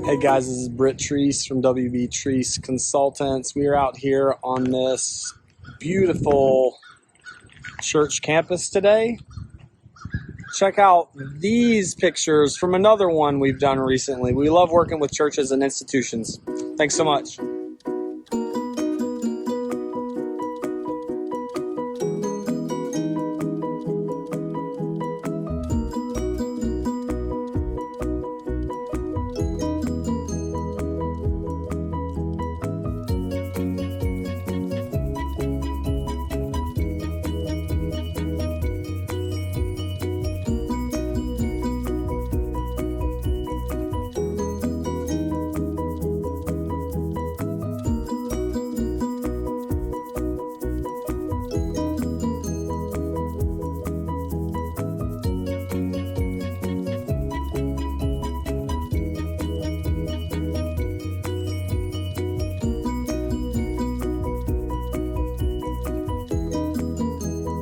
Hey guys, this is Britt Treese from WB Treese Consultants. We are out here on this beautiful church campus today. Check out these pictures from another one we've done recently. We love working with churches and institutions. Thanks so much.